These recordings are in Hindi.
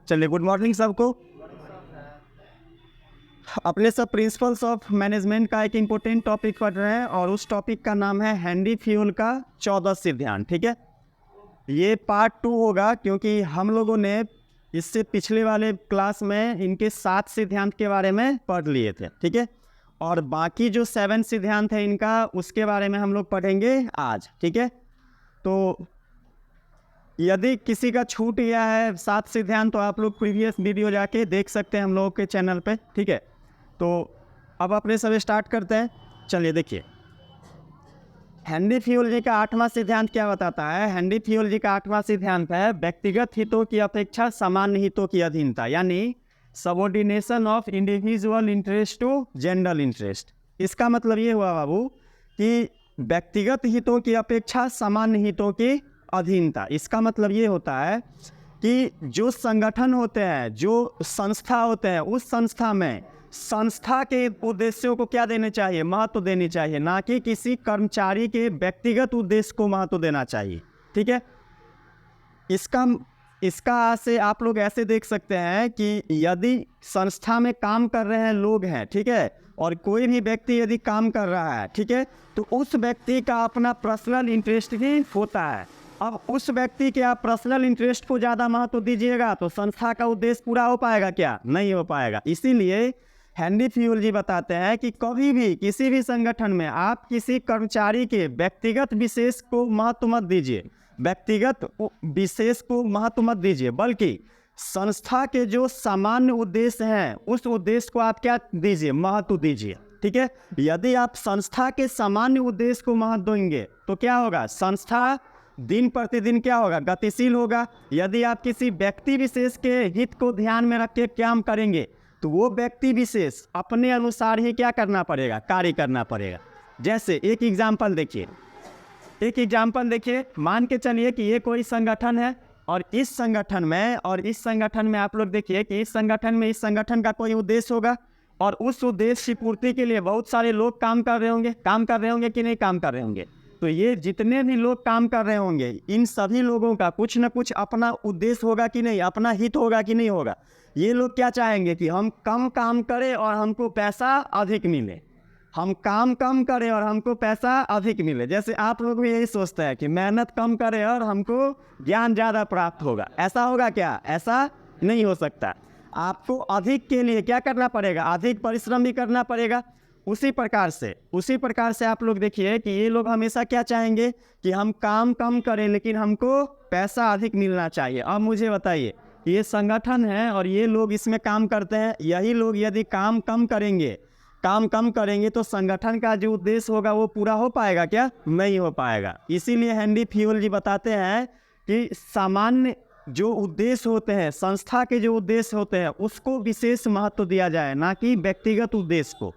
चलिए, गुड मॉर्निंग सबको। अपने सब प्रिंसिपल्स ऑफ मैनेजमेंट का एक इम्पोर्टेंट टॉपिक पढ़ रहे हैं और उस टॉपिक का नाम है हैंडी फ्यूल का 14 सिद्धांत। ठीक है, ये पार्ट 2 होगा क्योंकि हम लोगों ने इससे पिछले वाले क्लास में इनके 7 सिद्धांत के बारे में पढ़ लिए थे। ठीक है, और बाकी जो 7 सिद्धांत है इनका, उसके बारे में हम लोग पढ़ेंगे आज। ठीक है, तो यदि किसी का छूट गया है 7 सिद्धांत तो आप लोग प्रीवियस वीडियो जाके देख सकते हैं हम लोगों के चैनल पे। ठीक है, तो अब अपने सब स्टार्ट करते हैं। चलिए देखिए, हेनरी फ्यूल जी का 8वां सिद्धांत क्या बताता है। हेनरी फ्यूल जी का 8वां सिद्धांत है व्यक्तिगत हितों की अपेक्षा सामान्य हितों की अधीनता, यानी subordination of individual interest to general interest. इसका मतलब ये हुआ बाबू कि व्यक्तिगत हितों की अपेक्षा सामान्य हितों की अधीनता। इसका मतलब ये होता है कि जो संगठन होते हैं, जो संस्था होते हैं, उस संस्था में संस्था के उद्देश्यों को क्या देने चाहिए, महत्व देनी चाहिए, ना कि किसी कर्मचारी के व्यक्तिगत उद्देश्य को महत्व देना चाहिए। ठीक है, इसका से आप लोग ऐसे देख सकते हैं कि यदि संस्था में काम कर रहे हैं लोग हैं, ठीक है, और कोई भी व्यक्ति यदि काम कर रहा है, ठीक है, तो उस व्यक्ति का अपना पर्सनल इंटरेस्ट भी होता है। अब उस व्यक्ति के आप पर्सनल इंटरेस्ट को ज़्यादा महत्व दीजिएगा तो संस्था का उद्देश्य पूरा हो पाएगा क्या? नहीं हो पाएगा। इसीलिए हेनरी फ्यूल जी बताते हैं कि कभी भी किसी भी संगठन में आप किसी कर्मचारी के व्यक्तिगत विशेष को महत्व मत दीजिए, व्यक्तिगत विशेष को महत्व मत दीजिए, बल्कि संस्था के जो सामान्य उद्देश्य हैं उस उद्देश्य को आप क्या दीजिए, महत्व दीजिए। ठीक है, यदि आप संस्था के सामान्य उद्देश्य को महत्व देंगे तो क्या होगा, संस्था दिन प्रतिदिन क्या होगा, गतिशील होगा। यदि आप किसी व्यक्ति विशेष के हित को ध्यान में रख के काम करेंगे तो वो व्यक्ति विशेष अपने अनुसार ही क्या करना पड़ेगा, कार्य करना पड़ेगा। जैसे एक एग्जाम्पल देखिए, मान के चलिए कि ये कोई संगठन है और इस संगठन में आप लोग देखिए कि इस संगठन का कोई उद्देश्य होगा और उस उद्देश्य की पूर्ति के लिए बहुत सारे लोग काम कर रहे होंगे कि नहीं काम कर रहे होंगे। तो ये जितने भी लोग काम कर रहे होंगे, इन सभी लोगों का कुछ न कुछ अपना उद्देश्य होगा कि नहीं, अपना हित होगा कि नहीं होगा। ये लोग क्या चाहेंगे कि हम कम काम करें और हमको पैसा अधिक मिले, हम काम कम करें और हमको पैसा अधिक मिले। जैसे आप लोग भी यही सोचते हैं कि मेहनत कम करें और हमको ज्ञान ज़्यादा प्राप्त होगा। ऐसा होगा क्या? ऐसा नहीं हो सकता। आपको अधिक के लिए क्या करना पड़ेगा, अधिक परिश्रम भी करना पड़ेगा। उसी प्रकार से आप लोग देखिए कि ये लोग हमेशा क्या चाहेंगे कि हम काम कम करें लेकिन हमको पैसा अधिक मिलना चाहिए। अब मुझे बताइए, ये संगठन है और ये लोग इसमें काम करते हैं, यही लोग यदि काम कम करेंगे तो संगठन का जो उद्देश्य होगा वो पूरा हो पाएगा क्या? नहीं हो पाएगा। इसीलिए हेनरी फ्यूल जी बताते हैं कि सामान्य जो उद्देश्य होते हैं, संस्था के जो उद्देश्य होते हैं, उसको विशेष महत्व दिया जाए, ना कि व्यक्तिगत उद्देश्य को।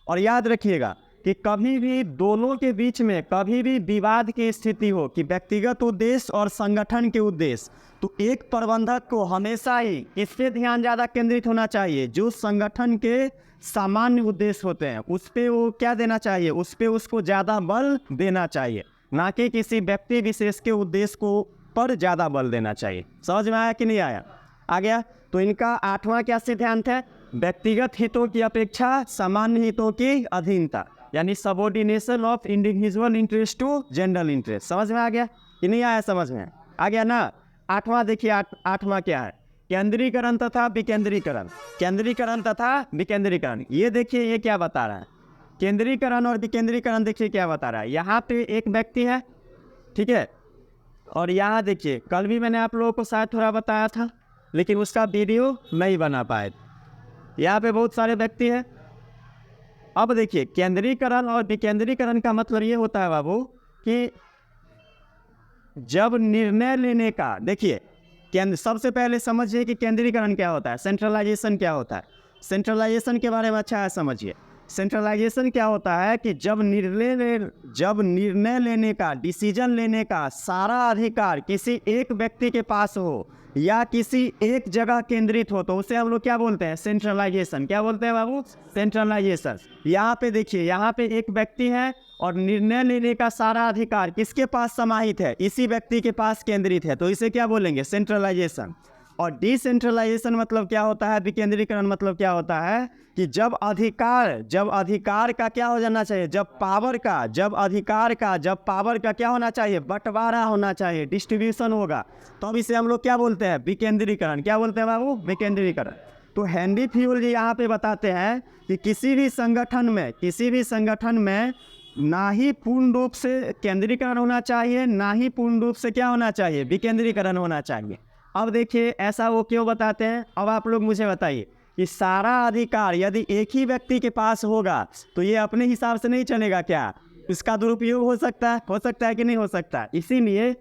और याद रखिएगा कि कभी भी दोनों के बीच में कभी भी विवाद की स्थिति हो कि व्यक्तिगत उद्देश्य और संगठन के उद्देश्य, तो एक प्रबंधक को हमेशा ही इस पे ध्यान ज़्यादा केंद्रित होना चाहिए। जो संगठन के सामान्य उद्देश्य होते हैं उस पे वो क्या देना चाहिए, उस पे उसको ज़्यादा बल देना चाहिए, ना कि किसी व्यक्ति विशेष के उद्देश्य को पर ज़्यादा बल देना चाहिए। समझ में आया कि नहीं आया? आ गया। तो इनका 8वां क्या सिद्धांत है, व्यक्तिगत हितों की अपेक्षा सामान्य हितों की अधीनता, यानी subordination of individual interest to general interest. समझ में आ गया कि नहीं आया? समझ में आ गया ना। 8वां देखिए, 8वां क्या है, केंद्रीकरण तथा विकेंद्रीकरण। ये देखिए ये क्या बता रहा है, केंद्रीकरण और विकेंद्रीकरण। देखिए क्या बता रहा है, यहाँ पे एक व्यक्ति है, ठीक है, और यहाँ देखिए कल भी मैंने आप लोगों को शायद थोड़ा बताया था लेकिन उसका वीडियो नहीं बना पाए। यहाँ पे बहुत सारे व्यक्ति हैं। अब देखिए केंद्रीकरण और विकेंद्रीकरण का मतलब ये होता है बाबू कि जब निर्णय लेने का, देखिए सबसे पहले समझिए कि केंद्रीकरण क्या होता है, सेंट्रलाइजेशन क्या होता है। सेंट्रलाइजेशन के बारे में अच्छा है समझिए। सेंट्रलाइजेशन क्या होता है कि जब निर्णय लेने का, डिसीजन लेने का सारा अधिकार किसी एक व्यक्ति के पास हो या किसी एक जगह केंद्रित हो तो उसे हम लोग क्या बोलते हैं, सेंट्रलाइजेशन। क्या बोलते हैं बाबू? सेंट्रलाइजेशन। यहाँ पे देखिए, यहाँ पे एक व्यक्ति है और निर्णय लेने का सारा अधिकार किसके पास समाहित है, इसी व्यक्ति के पास केंद्रित है, तो इसे क्या बोलेंगे, सेंट्रलाइजेशन। और डिसेंट्रलाइजेशन मतलब क्या होता है, विकेंद्रीकरण मतलब क्या होता है कि जब अधिकार का क्या हो जाना चाहिए, जब पावर का क्या होना चाहिए, बंटवारा होना चाहिए, डिस्ट्रीब्यूशन होगा, तो अब इसे हम लोग क्या बोलते हैं, विकेंद्रीकरण। क्या बोलते हैं बाबू, विकेंद्रीकरण। तो हेनरी फ्यूल जी यहाँ पे बताते हैं कि किसी भी संगठन में ना ही पूर्ण रूप से केंद्रीकरण होना चाहिए, ना ही पूर्ण रूप से क्या होना चाहिए, विकेंद्रीकरण होना चाहिए। अब देखिए ऐसा वो क्यों बताते हैं, अब आप लोग मुझे बताइए कि सारा अधिकार यदि एक ही व्यक्ति के पास होगा तो ये अपने हिसाब से नहीं चलेगा क्या, इसका दुरुपयोग हो सकता है कि नहीं हो सकता। इसीलिए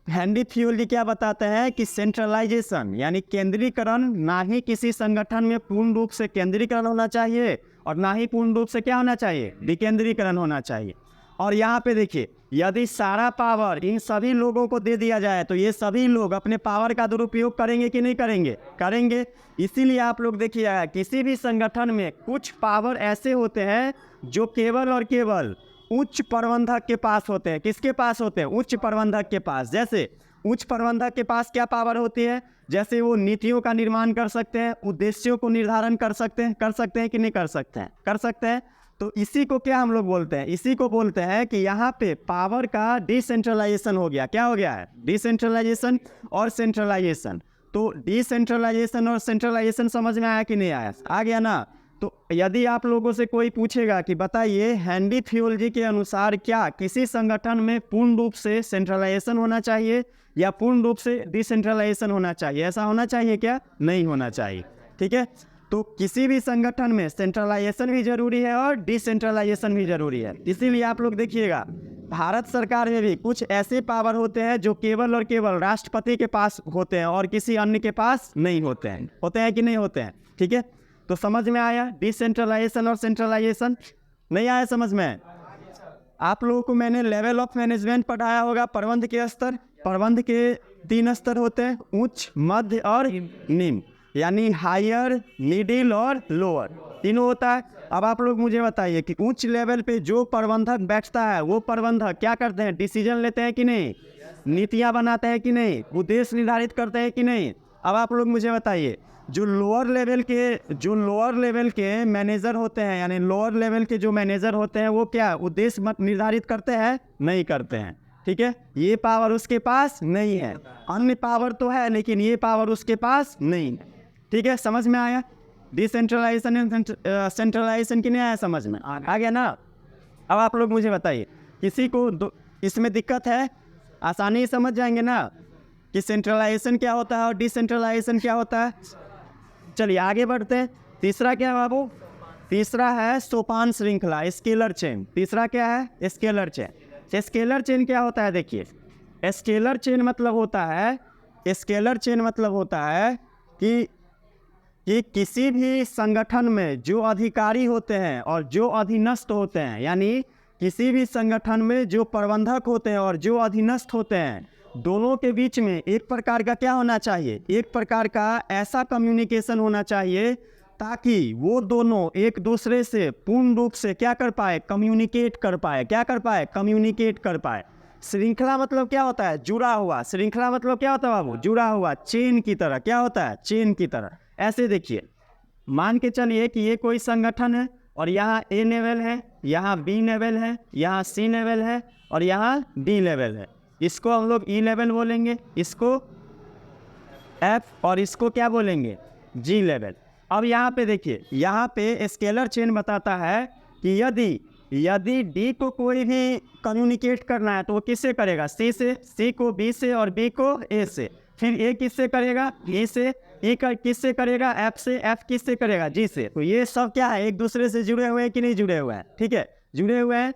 हेनरी फ्यूल जी क्या बताते हैं कि सेंट्रलाइजेशन यानी केंद्रीकरण ना ही किसी संगठन में पूर्ण रूप से केंद्रीकरण होना चाहिए और ना ही पूर्ण रूप से क्या होना चाहिए, विकेंद्रीकरण होना चाहिए। और यहाँ पे देखिए यदि सारा पावर इन सभी लोगों को दे दिया जाए तो ये सभी लोग अपने पावर का दुरुपयोग करेंगे कि नहीं करेंगे। इसीलिए आप लोग देखिएगा किसी भी संगठन में कुछ पावर ऐसे होते हैं जो केवल और केवल उच्च प्रबंधक के पास होते हैं। किसके पास होते हैं, उच्च प्रबंधक के पास। जैसे उच्च प्रबंधक के पास क्या पावर होती है, जैसे वो नीतियों का निर्माण कर सकते हैं, उद्देश्यों को निर्धारण कर सकते हैं कि नहीं कर सकते हैं। तो इसी को क्या हम लोग बोलते हैं, इसी को बोलते हैं कि यहाँ पे पावर का डिसेंट्रलाइजेशन हो गया। क्या हो गया है, डिसेंट्रलाइजेशन और सेंट्रलाइजेशन। तो डिसेंट्रलाइजेशन और सेंट्रलाइजेशन समझ में आया कि नहीं आया, आ गया ना। तो यदि आप लोगों से कोई पूछेगा कि बताइए हेनरी फ्यूल जी के अनुसार क्या किसी संगठन में पूर्ण रूप से सेंट्रलाइजेशन होना चाहिए या पूर्ण रूप से डिसेंट्रलाइजेशन होना चाहिए, ऐसा होना चाहिए क्या, नहीं होना चाहिए। ठीक है, तो किसी भी संगठन में सेंट्रलाइजेशन भी जरूरी है और डिसेंट्रलाइजेशन भी जरूरी है। इसीलिए आप लोग देखिएगा भारत सरकार में भी कुछ ऐसे पावर होते हैं जो केवल और केवल राष्ट्रपति के पास होते हैं और किसी अन्य के पास नहीं होते हैं कि नहीं होते हैं। ठीक है, तो समझ में आया डिसेंट्रलाइजेशन और सेंट्रलाइजेशन, नहीं आया समझ में। आप लोगों को मैंने लेवल ऑफ मैनेजमेंट पढ़ाया होगा, प्रबंध के स्तर। प्रबंध के 3 स्तर होते हैं, उच्च, मध्य और निम्न, यानी हायर, मिडिल और लोअर, तीनों होता है। अब आप लोग मुझे बताइए कि उच्च लेवल पे जो प्रबंधक बैठता है वो प्रबंधक क्या करते हैं, डिसीजन लेते हैं कि नहीं, नीतियां बनाते हैं कि नहीं, उद्देश्य निर्धारित करते हैं कि नहीं। अब आप लोग मुझे बताइए जो लोअर लेवल के मैनेजर होते हैं, यानी लोअर लेवल के जो मैनेजर होते हैं वो क्या उद्देश्य निर्धारित करते हैं, नहीं करते हैं। ठीक है, ये पावर उसके पास नहीं है, अन्य पावर तो है लेकिन ये पावर उसके पास नहीं है। ठीक है, समझ में आया डिसेंट्रलाइजेशन एंड सेंट्रलाइजेशन की नहीं आया समझ में, आ गया ना। अब आप लोग मुझे बताइए किसी को इसमें दिक्कत है, आसानी से समझ जाएंगे ना कि सेंट्रलाइजेशन क्या होता है और डिसेंट्रलाइजेशन क्या होता है। चलिए आगे बढ़ते हैं। तीसरा क्या है बाबू, तीसरा है सोपान श्रृंखला, स्केलर चेन। तीसरा क्या है, स्केलर चेन। स्केलर चेन क्या होता है, देखिए स्केलर चेन मतलब होता है कि किसी भी संगठन में जो अधिकारी होते हैं और जो अधीनस्थ होते हैं, यानी किसी भी संगठन में जो प्रबंधक होते हैं और जो अधीनस्थ होते हैं, दोनों के बीच में एक प्रकार का क्या होना चाहिए, एक प्रकार का ऐसा कम्युनिकेशन होना चाहिए ताकि वो दोनों एक दूसरे से पूर्ण रूप से क्या कर पाए, कम्युनिकेट कर पाए। श्रृंखला मतलब क्या होता है, जुड़ा हुआ। श्रृंखला मतलब क्या होता है बाबू, जुड़ा हुआ, चेन की तरह। क्या होता है, चेन की तरह। ऐसे देखिए मान के चलिए कि ये कोई संगठन है और यहाँ ए लेवल है, यहाँ बी लेवल है, यहाँ सी लेवल है और यहाँ डी लेवल है। इसको हम लोग ई लेवल बोलेंगे, इसको एफ और इसको क्या बोलेंगे, जी लेवल। अब यहाँ पे देखिए, यहाँ पे स्केलर चेन बताता है कि यदि डी को कोई भी कम्युनिकेट करना है तो वो किससे करेगा, सी से, सी को बी से और बी को ए से। फिर ए किससे करेगा, ए से, ए किससे करेगा, एफ से, एफ किससे करेगा, जी से। तो ये सब क्या है, एक दूसरे से जुड़े हुए हैं कि नहीं जुड़े हुए हैं। ठीक है, जुड़े हुए हैं।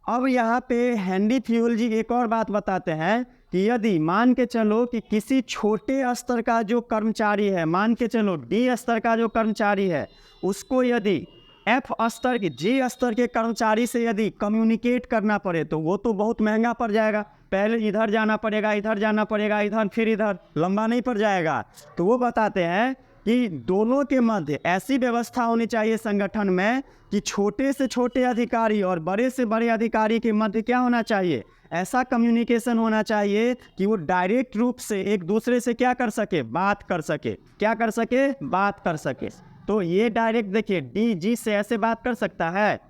अब यहाँ पे हेनरी फ्यूल जी एक और बात बताते हैं कि यदि मान के चलो कि किसी छोटे स्तर का जो कर्मचारी है, मान के चलो डी स्तर का जो कर्मचारी है, उसको यदि एफ स्तर के, जी स्तर के कर्मचारी से यदि कम्युनिकेट करना पड़े तो वो तो बहुत महंगा पड़ जाएगा। पहले इधर जाना पड़ेगा, इधर फिर इधर, लंबा नहीं पड़ जाएगा। तो वो बताते हैं कि दोनों के मध्य ऐसी व्यवस्था होनी चाहिए संगठन में कि छोटे से छोटे अधिकारी और बड़े से बड़े अधिकारी के मध्य क्या होना चाहिए, ऐसा कम्युनिकेशन होना चाहिए कि वो डायरेक्ट रूप से एक दूसरे से क्या कर सके, बात कर सके। क्या कर सके, बात कर सके। तो ये डायरेक्ट देखिए डी जी से ऐसे बात कर सकता है,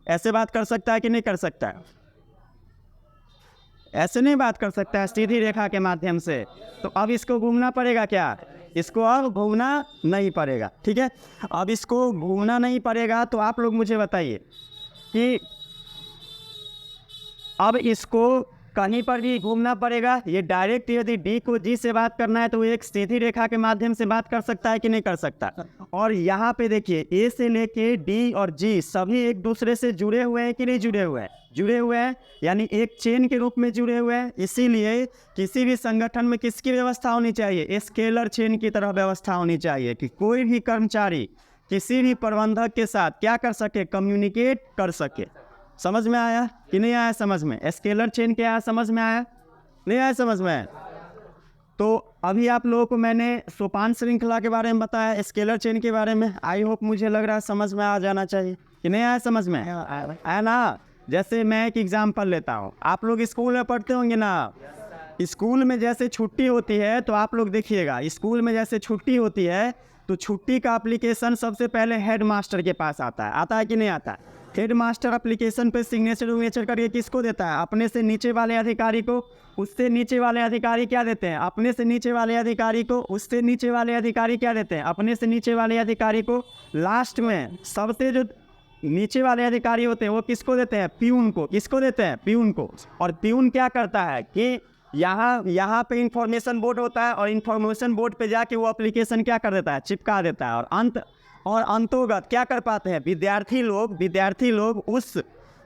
ऐसे बात कर सकता है कि नहीं कर सकता है? ऐसे नहीं बात कर सकता है सीधी रेखा के माध्यम से। तो अब इसको घूमना पड़ेगा क्या, इसको अब घूमना नहीं पड़ेगा। ठीक है, अब इसको घूमना नहीं पड़ेगा। तो आप लोग मुझे बताइए कि अब इसको कहीं पर भी घूमना पड़ेगा। ये डायरेक्ट यदि डी को जी से बात करना है तो एक सीधी रेखा के माध्यम से बात कर सकता है कि नहीं कर सकता। और यहाँ पे देखिए ए से लेके डी और जी सभी एक दूसरे से जुड़े हुए हैं कि नहीं जुड़े हुए हैं, जुड़े हुए हैं, यानी एक चेन के रूप में जुड़े हुए हैं। इसीलिए किसी भी संगठन में किसकी व्यवस्था होनी चाहिए, स्केलर चेन की तरह व्यवस्था होनी चाहिए कि कोई भी कर्मचारी किसी भी प्रबंधक के साथ क्या कर सके, कम्युनिकेट कर सके। समझ में आया कि नहीं आया? समझ में स्केलर चेन क्या है, समझ में आया नहीं आया? समझ में। तो अभी आप लोगों को मैंने सोपान श्रृंखला के बारे में बताया, स्केलर चेन के बारे में। आई होप मुझे लग रहा है समझ में आ जाना चाहिए कि नहीं आया? समझ में आया ना? जैसे मैं एक एग्जाम्पल लेता हूँ, आप लोग स्कूल में पढ़ते होंगे ना, स्कूल में जैसे छुट्टी होती है तो आप लोग देखिएगा, स्कूल में जैसे छुट्टी होती है तो छुट्टी का एप्लीकेशन सबसे पहले हेड मास्टर के पास आता है कि नहीं आता? हेड मास्टर एप्लीकेशन पे सिग्नेचर विग्नेचर करके किसको देता है, अपने से नीचे वाले अधिकारी को। उससे नीचे वाले अधिकारी क्या देते हैं, अपने से नीचे वाले अधिकारी को। उससे नीचे वाले अधिकारी क्या देते हैं, अपने से नीचे वाले अधिकारी को। लास्ट में सबसे जो नीचे वाले अधिकारी होते हैं वो किसको देते हैं, प्यून को। किसको देते हैं, प्यून को। और प्यून क्या करता है कि यहाँ पे इंफॉर्मेशन बोर्ड होता है और इंफॉर्मेशन बोर्ड पे जाके वो एप्लीकेशन क्या कर देता है, चिपका देता है। और अंतोगत क्या कर पाते हैं, विद्यार्थी लोग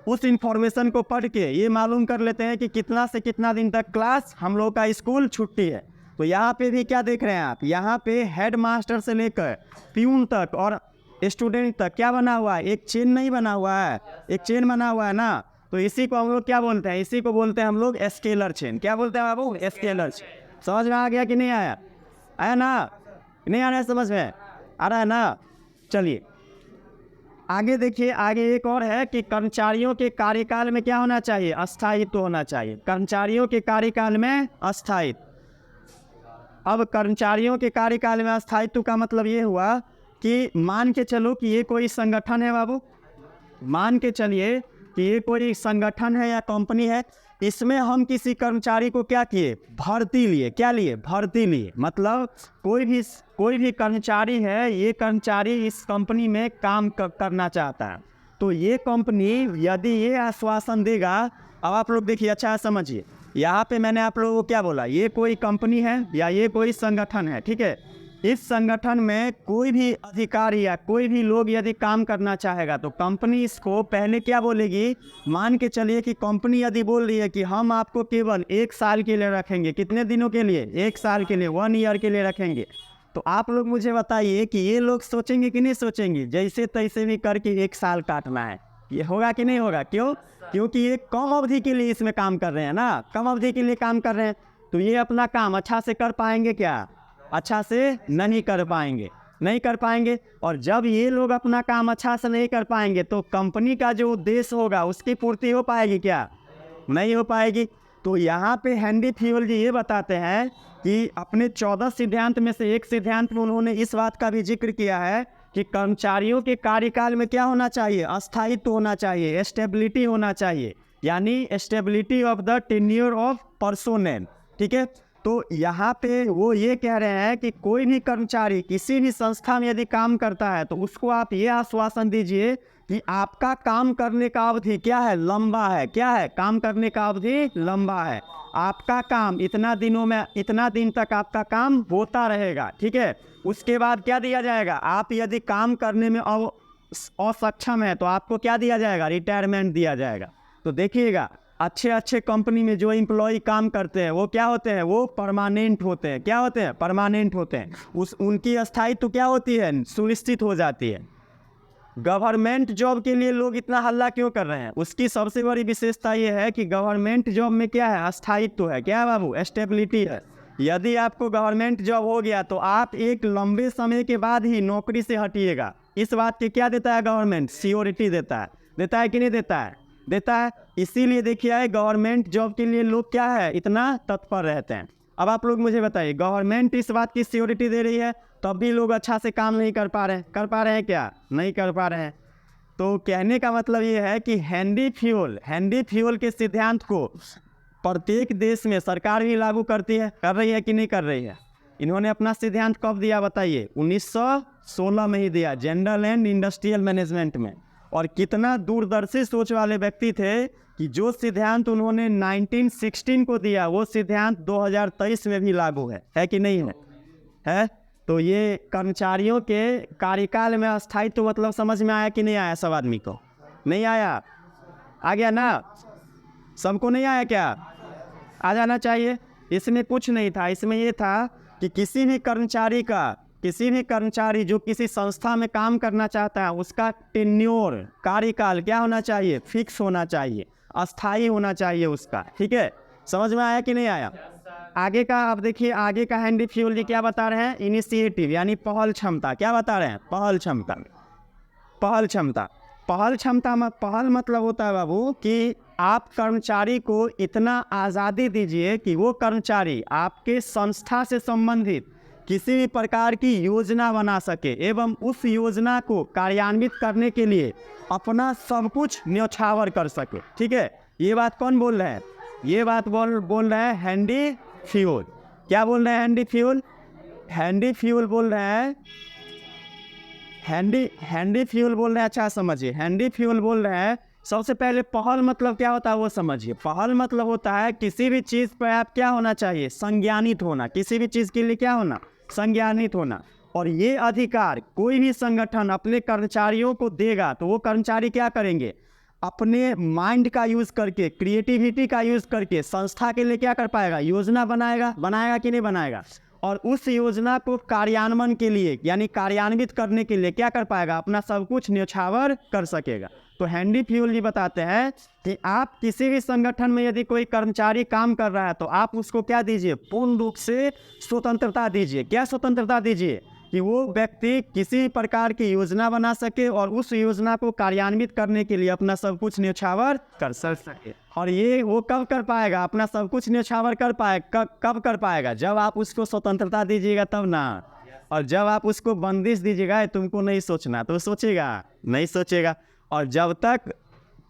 उस इंफॉर्मेशन को पढ़ के ये मालूम कर लेते हैं कि कितना से कितना दिन तक क्लास हम लोग का स्कूल छुट्टी है। तो यहाँ पे भी क्या देख रहे हैं आप, यहाँ पे हेड मास्टर से लेकर प्यून तक और स्टूडेंट तक क्या बना हुआ है, एक चेन नहीं बना हुआ है, एक चेन बना हुआ है ना। तो इसी को हम लोग क्या बोलते हैं, इसी को बोलते हैं हम लोग स्केलर चेन। क्या बोलते हैं बाबू, स्केलर चेन। समझ में आ गया कि नहीं आया? आया ना? नहीं आ रहा है समझ में? आ रहा है ना? चलिए आगे देखिए, आगे एक और है कि कर्मचारियों के कार्यकाल में क्या होना चाहिए, अस्थायित्व होना चाहिए। कर्मचारियों के कार्यकाल में अस्थायित्व। अब कर्मचारियों के कार्यकाल में अस्थायित्व का मतलब ये हुआ कि मान के चलो कि ये कोई संगठन है बाबू, मान के चलिए कि ये कोई संगठन है या कंपनी है, इसमें हम किसी कर्मचारी को क्या किए, भर्ती लिए। क्या लिए, भर्ती लिए। मतलब कोई भी कर्मचारी है, ये कर्मचारी इस कंपनी में काम करना चाहता है। तो ये कंपनी यदि ये आश्वासन देगा, अब आप लोग देखिए अच्छा समझिए, यहाँ पे मैंने आप लोगों को क्या बोला, ये कोई कंपनी है या ये कोई संगठन है, ठीक है। इस संगठन में कोई भी अधिकारी या कोई भी लोग यदि काम करना चाहेगा तो कंपनी इसको पहले क्या बोलेगी, मान के चलिए कि कंपनी यदि बोल रही है कि हम आपको केवल 1 साल के लिए रखेंगे। कितने दिनों के लिए, 1 साल के लिए, 1 ईयर के लिए रखेंगे। तो आप लोग मुझे बताइए कि ये लोग सोचेंगे कि नहीं सोचेंगे, जैसे तैसे भी करके 1 साल काटना है, ये होगा कि नहीं होगा? क्यों? क्योंकि ये कम अवधि के लिए इसमें काम कर रहे हैं ना, कम अवधि के लिए काम कर रहे हैं। तो ये अपना काम अच्छा से कर पाएंगे क्या? अच्छा से नहीं कर पाएंगे, नहीं कर पाएंगे। और जब ये लोग अपना काम अच्छा से नहीं कर पाएंगे तो कंपनी का जो उद्देश्य होगा उसकी पूर्ति हो पाएगी क्या? नहीं हो पाएगी। तो यहाँ पे हेनरी थियोल जी ये बताते हैं कि अपने 14 सिद्धांत में से एक सिद्धांत में उन्होंने इस बात का भी जिक्र किया है कि कर्मचारियों के कार्यकाल में क्या होना चाहिए, अस्थायित्व होना चाहिए, स्टेबिलिटी होना चाहिए, यानी stability of the tenure of personnel. ठीक है, तो यहाँ पे वो ये कह रहे हैं कि कोई भी कर्मचारी किसी भी संस्था में यदि काम करता है तो उसको आप ये आश्वासन दीजिए कि आपका काम करने का अवधि क्या है, लंबा है। क्या है, काम करने का अवधि लंबा है। आपका काम इतना दिनों में, इतना दिन तक आपका काम होता रहेगा। ठीक है, उसके बाद क्या दिया जाएगा, आप यदि काम करने में असक्षम है तो आपको क्या दिया जाएगा, रिटायरमेंट दिया जाएगा। तो देखिएगा अच्छे कंपनी में जो एम्प्लॉय काम करते हैं वो क्या होते हैं, वो परमानेंट होते हैं। क्या होते हैं, परमानेंट होते हैं। उनकी अस्थायित्व क्या होती है, सुनिश्चित हो जाती है। गवर्नमेंट जॉब के लिए लोग इतना हल्ला क्यों कर रहे हैं, उसकी सबसे बड़ी विशेषता ये है कि गवर्नमेंट जॉब में क्या है, अस्थायित्व है। क्या है बाबू, स्टेबिलिटी है। यदि आपको गवर्नमेंट जॉब हो गया तो आप एक लंबे समय के बाद ही नौकरी से हटिएगा। इस बात की क्या देता है गवर्नमेंट, सियोरिटी देता है। देता है कि नहीं देता है? देता है। इसीलिए देखिए गवर्नमेंट जॉब के लिए लोग क्या है इतना तत्पर रहते हैं। अब आप लोग मुझे बताइए, गवर्नमेंट इस बात की सिक्योरिटी दे रही है तब भी लोग अच्छा से काम नहीं कर पा रहे हैं। कर पा रहे हैं क्या? नहीं कर पा रहे हैं। तो कहने का मतलब ये है कि हैंडी फ्यूल के सिद्धांत को प्रत्येक देश में सरकार भी लागू करती है, कर रही है कि नहीं कर रही है? इन्होंने अपना सिद्धांत कब दिया बताइए? 1916 में ही दिया, जनरल एंड इंडस्ट्रियल मैनेजमेंट में। और कितना दूरदर्शी सोच वाले व्यक्ति थे कि जो सिद्धांत उन्होंने 1916 को दिया वो सिद्धांत 2023 में भी लागू है कि नहीं है? तो ये कर्मचारियों के कार्यकाल में अस्थायित्व तो मतलब समझ में आया कि नहीं आया? सब आदमी को नहीं आया? आ गया ना? सबको नहीं आया क्या? आ जाना चाहिए। इसमें कुछ नहीं था, इसमें ये था कि किसी भी कर्मचारी जो किसी संस्था में काम करना चाहता है उसका टेन्योर कार्यकाल क्या होना चाहिए? फिक्स होना चाहिए, अस्थायी होना चाहिए उसका। ठीक है, समझ में आया कि नहीं आया? आगे का अब देखिए, आगे का हैंडी फ्यूल जी क्या बता रहे हैं? इनिशिएटिव यानी पहल क्षमता। क्या बता रहे हैं? पहल क्षमता पहल मतलब होता है बाबू कि आप कर्मचारी को इतना आज़ादी दीजिए कि वो कर्मचारी आपके संस्था से संबंधित किसी भी प्रकार की योजना बना सके एवं उस योजना को कार्यान्वित करने के लिए अपना सब कुछ न्यौछावर कर सके। ठीक है, ये बात कौन बोल रहे हैं? ये बात बोल रहे हैं हैंडी फ्यूल। क्या बोल रहे हैं? हैंडी फ्यूल बोल रहे हैं। हैंडी फ्यूल बोल रहे हैं। अच्छा समझिए, हैंडी फ्यूल बोल रहे हैं। सबसे पहले पहल मतलब क्या होता है वो समझिए। पहल मतलब होता है किसी भी चीज़ पर आप क्या होना चाहिए? संज्ञानित होना। किसी भी चीज़ के लिए क्या होना? संज्ञानित होना। और ये अधिकार कोई भी संगठन अपने कर्मचारियों को देगा तो वो कर्मचारी क्या करेंगे? अपने माइंड का यूज़ करके, क्रिएटिविटी का यूज़ करके संस्था के लिए क्या कर पाएगा? योजना बनाएगा कि नहीं बनाएगा? और उस योजना को कार्यान्वयन के लिए यानी कार्यान्वित करने के लिए क्या कर पाएगा? अपना सब कुछ न्यौछावर कर सकेगा। तो हैंडी फ्यूल जी बताते हैं कि आप किसी भी संगठन में यदि कोई कर्मचारी काम कर रहा है तो आप उसको क्या दीजिए? पूर्ण रूप से स्वतंत्रता दीजिए। क्या स्वतंत्रता दीजिए? कि वो व्यक्ति किसी प्रकार की योजना बना सके और उस योजना को कार्यान्वित करने के लिए अपना सब कुछ न्यौछावर कर सके। और ये वो कब कर पाएगा? अपना सब कुछ न्यौछावर कर पाएगा कब कर पाएगा? जब आप उसको स्वतंत्रता दीजिएगा तब ना। और जब आप उसको बंदिश दीजिएगा तुमको नहीं सोचना तो सोचेगा? नहीं सोचेगा। और जब तक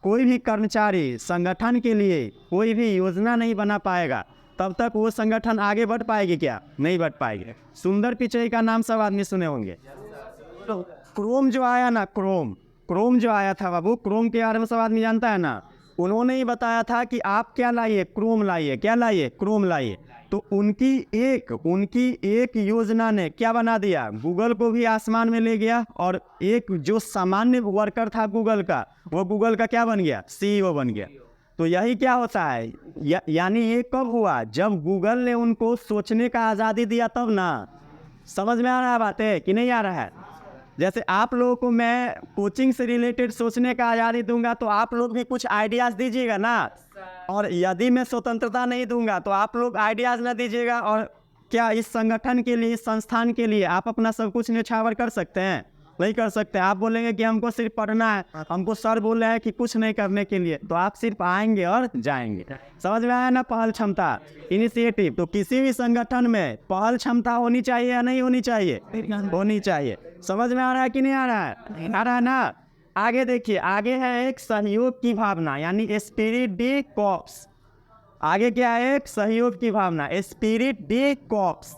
कोई भी कर्मचारी संगठन के लिए कोई भी योजना नहीं बना पाएगा तब तक वो संगठन आगे बढ़ पाएगी क्या? नहीं बढ़ पाएगी। सुंदर पिचई का नाम सब आदमी सुने होंगे। तो क्रोम जो आया ना, क्रोम जो आया था बाबू, क्रोम के बारे में सब आदमी जानता है ना। उन्होंने ही बताया था कि आप क्या लाइए? क्रोम लाइए। क्या लाइए? क्रोम लाइए। तो उनकी एक योजना ने क्या बना दिया? गूगल को भी आसमान में ले गया। और एक जो सामान्य वर्कर था गूगल का, वो गूगल का क्या बन गया? CEO बन गया। तो यही क्या होता है यानी ये कब हुआ? जब गूगल ने उनको सोचने का आज़ादी दिया तब ना। समझ में आ रहा है बातें कि नहीं आ रहा है? जैसे आप लोगों को मैं कोचिंग से रिलेटेड सोचने का आज़ादी दूंगा तो आप लोग भी कुछ आइडियाज़ दीजिएगा ना। और यदि मैं स्वतंत्रता नहीं दूंगा तो आप लोग आइडियाज़ ना दीजिएगा। और क्या इस संगठन के लिए, इस संस्थान के लिए आप अपना सब कुछ न्यौछावर कर सकते हैं? नहीं कर सकते। आप बोलेंगे कि हमको सिर्फ पढ़ना है, हमको सर बोल रहे हैं कि कुछ नहीं करने के लिए, तो आप सिर्फ आएंगे और जाएंगे। समझ में आया ना? पहल क्षमता, इनिशिएटिव। तो किसी भी संगठन में पहल क्षमता होनी चाहिए या नहीं होनी चाहिए? होनी चाहिए। समझ में आ रहा है कि नहीं आ रहा है? आ रहा है ना? आगे देखिए, आगे है एक सहयोग की भावना यानी स्पिरिट डी कॉर्प्स। आगे क्या है? एक सहयोग की भावना, spirit de corps.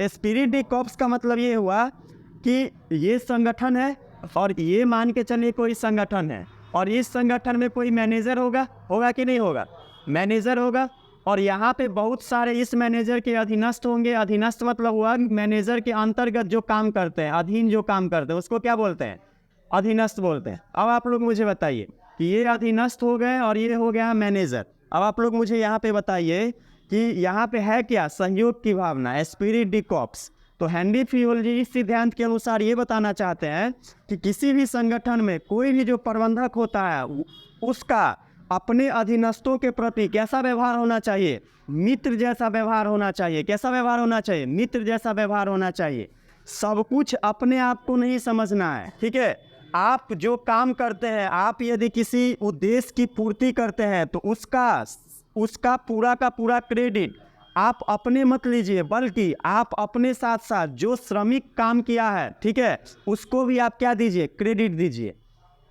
Spirit de corps का मतलब ये हुआ कि ये संगठन है और ये मान के चलिए कोई संगठन है और इस संगठन में कोई मैनेजर होगा कि नहीं होगा? मैनेजर होगा। और यहाँ पे बहुत सारे इस मैनेजर के अधीनस्थ होंगे। अधीनस्थ मतलब हुआ मैनेजर के अंतर्गत जो काम करते हैं, अधीन जो काम करते हैं उसको क्या बोलते हैं? अधीनस्थ बोलते हैं। अब आप लोग मुझे बताइए कि ये अधीनस्थ हो गए और ये हो गया मैनेजर। अब आप लोग मुझे यहाँ पे बताइए कि यहाँ पे है क्या? सहयोग की भावना, स्पिरिट डी कॉर्प्स। तो हैंडी फ्यूल जी इस सिद्धांत के अनुसार ये बताना चाहते हैं कि किसी भी संगठन में कोई भी जो प्रबंधक होता है उसका अपने अधीनस्थों के प्रति कैसा व्यवहार होना चाहिए? मित्र जैसा व्यवहार होना चाहिए। कैसा व्यवहार होना चाहिए? मित्र जैसा व्यवहार होना चाहिए। सब कुछ अपने आप को नहीं समझना है। ठीक है, आप जो काम करते हैं, आप यदि किसी उद्देश्य की पूर्ति करते हैं तो उसका पूरा का पूरा क्रेडिट आप अपने मत लीजिए, बल्कि आप अपने साथ साथ जो श्रमिक काम किया है, ठीक है, उसको भी आप क्या दीजिए, क्रेडिट दीजिए।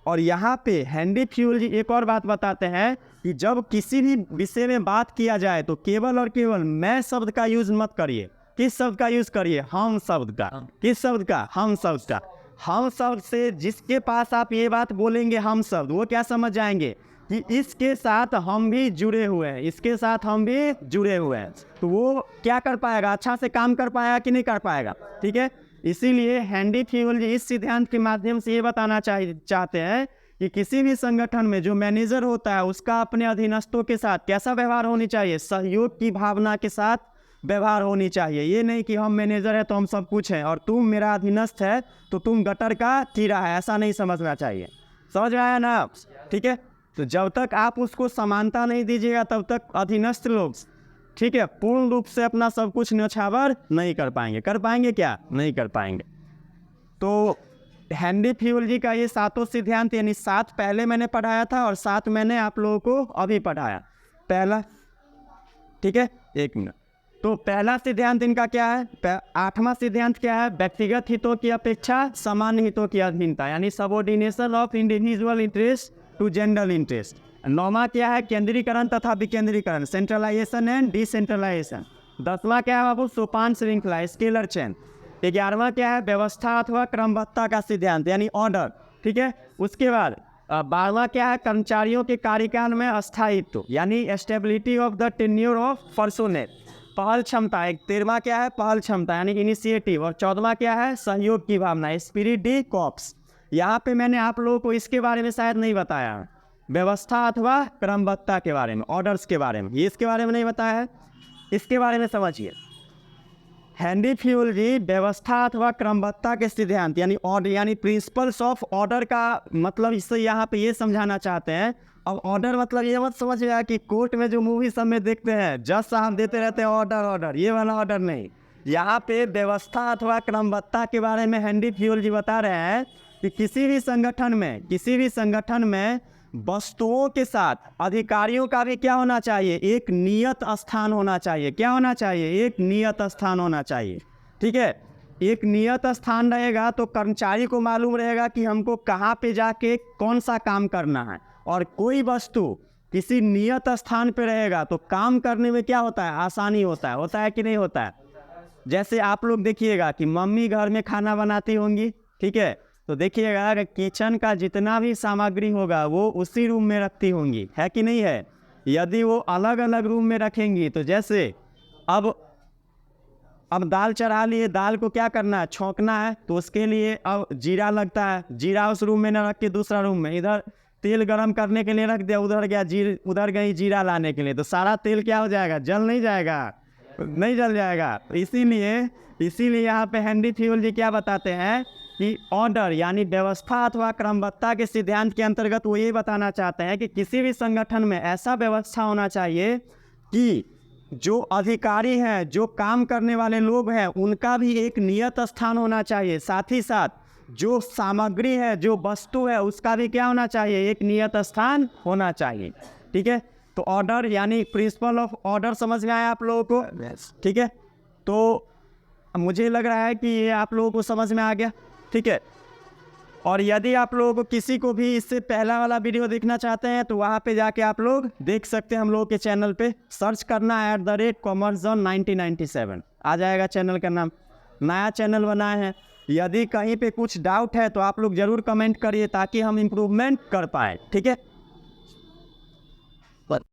और यहाँ पे हेनरी फ्यूल जी एक और बात बताते हैं कि जब किसी भी विषय में बात किया जाए तो केवल और केवल मैं शब्द का यूज मत करिए। किस शब्द का यूज करिए? हम शब्द का। किस शब्द का? हम शब्द का। हम शब्द से जिसके पास आप ये बात बोलेंगे हम शब्द, वो क्या समझ जाएंगे कि इसके साथ हम भी जुड़े हुए हैं, इसके साथ हम भी जुड़े हुए हैं, तो वो क्या कर पाएगा, अच्छा से काम कर पाएगा कि नहीं कर पाएगा। ठीक है, इसीलिए हेनरी फ्यूल जी इस सिद्धांत के माध्यम से ये बताना चाहते हैं कि किसी भी संगठन में जो मैनेजर होता है उसका अपने अधीनस्थों के साथ कैसा व्यवहार होनी चाहिए, सहयोग की भावना के साथ व्यवहार होनी चाहिए। ये नहीं कि हम मैनेजर है तो हम सब कुछ हैं और तुम मेरा अधीनस्थ है तो तुम गटर का कीड़ा है, ऐसा नहीं समझना चाहिए। समझ में आया ना? ठीक है, तो जब तक आप उसको समानता नहीं दीजिएगा तब तक अधीनस्थ लोग, ठीक है, पूर्ण रूप से अपना सब कुछ न्यौछावर नहीं कर पाएंगे। कर पाएंगे क्या? नहीं कर पाएंगे। तो हेनरी फ्यूल जी का ये सातों सिद्धांत, यानी 7 पहले मैंने पढ़ाया था और 7 मैंने आप लोगों को अभी पढ़ाया। पहला, ठीक है, 1 मिनट। तो पहला सिद्धांत इनका क्या है? 8वां सिद्धांत क्या है? व्यक्तिगत हितों की अपेक्षा सामान्य हितों की अधीनता, यानी subordination of individual interest to general interest. 9वां क्या है? केंद्रीकरण तथा विकेंद्रीकरण, सेंट्रलाइजेशन एंड डिसेंट्रलाइजेशन। 10वां क्या है बाबू? सोपान श्रृंखला, स्केलर चेन। 11वां क्या है? व्यवस्था अथवा क्रमबद्धता का सिद्धांत, यानी ऑर्डर। ठीक है, उसके बाद 12वां क्या है? कर्मचारियों के कार्यकाल में अस्थायित्व, यानी stability of the tenure of personnel. पहल क्षमता, 13वां क्या है? पहल क्षमता, यानी इनिशिएटिव। और 14वां क्या है? सहयोग की भावना, स्पिरिट डी कॉर्प्स। यहाँ पे मैंने आप लोगों को इसके बारे में शायद नहीं बताया, व्यवस्था अथवा क्रमबद्धता के बारे में, ऑर्डर्स के बारे में, ये इसके बारे में नहीं बताया है, इसके बारे में समझिए। हेनरी फ्यूल जी व्यवस्था अथवा क्रमबद्धता के सिद्धांत, यानी ऑर्डर, यानी प्रिंसिपल्स ऑफ ऑर्डर का मतलब इससे यहाँ पे ये समझाना चाहते हैं। अब ऑर्डर मतलब ये मत समझिएगा कि कोर्ट में जो मूवी सब में देखते हैं, जज साहब देते रहते हैं ऑर्डर ऑर्डर, ये वाला ऑर्डर नहीं। यहाँ पे व्यवस्था अथवा क्रमबद्धता के बारे में हेनरी फ्यूल जी बता रहे हैं कि किसी भी संगठन में वस्तुओं के साथ अधिकारियों का भी क्या होना चाहिए? एक नियत स्थान होना चाहिए। क्या होना चाहिए? एक नियत स्थान होना चाहिए। ठीक है, एक नियत स्थान रहेगा तो कर्मचारी को मालूम रहेगा कि हमको कहाँ पे जाके कौन सा काम करना है। और कोई वस्तु किसी नियत स्थान पे रहेगा तो काम करने में क्या होता है? आसानी होता है कि नहीं होता है? जैसे आप लोग देखिएगा कि मम्मी घर में खाना बनाती होंगी, ठीक है, तो देखिएगा कि किचन का जितना भी सामग्री होगा वो उसी रूम में रखती होंगी, है कि नहीं है? यदि वो अलग अलग रूम में रखेंगी तो जैसे अब दाल चढ़ा लिए, दाल को क्या करना है? छौंकना है, तो उसके लिए अब जीरा लगता है, जीरा उस रूम में न रख के दूसरा रूम में, इधर तेल गरम करने के लिए रख दिया, उधर गई जीरा लाने के लिए, तो सारा तेल क्या हो जाएगा? जल नहीं जाएगा? नहीं जल जाएगा। तो इसीलिए यहाँ पे हेनरी फ्यूल जी क्या बताते हैं कि ऑर्डर, यानी व्यवस्था अथवा क्रमबद्धता के सिद्धांत के अंतर्गत वो ये बताना चाहते हैं कि किसी भी संगठन में ऐसा व्यवस्था होना चाहिए कि जो अधिकारी हैं, जो काम करने वाले लोग हैं, उनका भी एक नियत स्थान होना चाहिए। साथ ही साथ जो सामग्री है, जो वस्तु है, उसका भी क्या होना चाहिए? एक नियत स्थान होना चाहिए। ठीक है, तो ऑर्डर यानी प्रिंसिपल ऑफ ऑर्डर समझ में आया आप लोगों को? ठीक है, तो मुझे लग रहा है कि ये आप लोगों को समझ में आ गया। ठीक है, और यदि आप लोगों को किसी को भी इससे पहला वाला वीडियो देखना चाहते हैं तो वहाँ पे जाके आप लोग देख सकते हैं। हम लोगों के चैनल पे सर्च करना है @commerce zone 1997, आ जाएगा चैनल का नाम। नया चैनल बनाए हैं, यदि कहीं पे कुछ डाउट है तो आप लोग ज़रूर कमेंट करिए ताकि हम इम्प्रूवमेंट कर पाएँ। ठीक है।